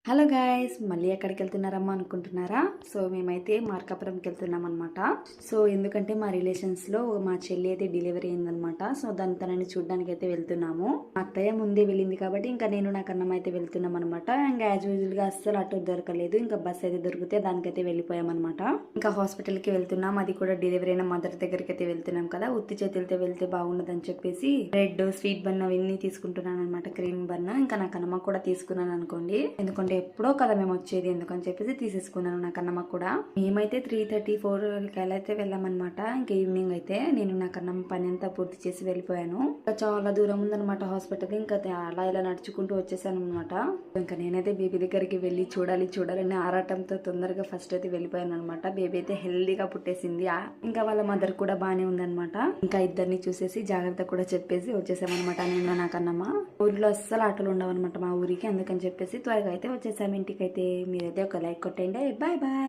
Hello guys, మళ్ళీ ఎక్కడికి వెళ్తున్నారమ్మా అనుకుంటున్నారా? సో మేమైతే మార్కాపురంకి వెళ్తున్నాం అనమాట. సో ఎందుకంటే మా రిలేషన్స్లో మా చెల్లి అయితే డెలివరీ అయిందనమాట. సో దాని తనని చూడడానికి అయితే వెళ్తున్నాము. మా అత్తయ్య ముందే వెళ్ళింది కాబట్టి ఇంకా నేను నా కన్నమ్మ అయితే వెళ్తున్నాం అనమాట. ఇంకా యాజ్ యూజువల్ గా అస్సలు ఆటో దొరకలేదు. ఇంకా బస్ అయితే దొరికితే దానికైతే వెళ్ళిపోయాం అనమాట. ఇంకా హాస్పిటల్కి వెళ్తున్నాం. అది కూడా డెలివరీ అయిన మదర్ దగ్గరికి అయితే వెళ్తున్నాం కదా. ఉత్తి చేతులతో వెళ్తే బాగుండదని చెప్పేసి బ్రెడ్, స్వీట్ బన్ అవన్నీ తీసుకుంటున్నాను అనమాట. క్రీమ్ బన్ ఇంకా నా కన్నమ్మ కూడా తీసుకున్నాను అనుకోండి. ఎందుకంటే ఎప్పుడో కదా మేము వచ్చేది, ఎందుకని చెప్పేసి తీసేసుకున్నాను నా కన్నమ్మ కూడా. మేమైతే 3:34 అయితే వెళ్ళామన్నమాట. ఇంకా ఈవినింగ్ అయితే నేను నా కన్నమ్మ పని అంతా పూర్తి చేసి వెళ్ళిపోయాను. ఇంకా చాలా దూరం ఉందన్నమాట హాస్పిటల్. ఇంకా అలా ఇలా నడుచుకుంటూ వచ్చేసాను అనమాట. ఇంకా నేనైతే బేబీ దగ్గరికి వెళ్ళి చూడాలని ఆరాటంతో తొందరగా ఫస్ట్ అయితే వెళ్ళిపోయాను అనమాట. బేబీ అయితే హెల్దీగా పుట్టేసింది. ఇంకా వాళ్ళ మదర్ కూడా బాగానే ఉందన్నమాట. ఇంకా ఇద్దరిని చూసేసి జాగ్రత్త కూడా చెప్పేసి వచ్చేసామన్నమాట. నేను నా కన్నమ్మ ఊరిలో అస్సలు ఆటలు ఉండవు అనమాట మా ఊరికి. అందుకని చెప్పేసి త్వరగా అయితే వచ్చేసాము ఇంటికైతే. మీరైతే ఒక లైక్ కొట్టండి. Bye bye.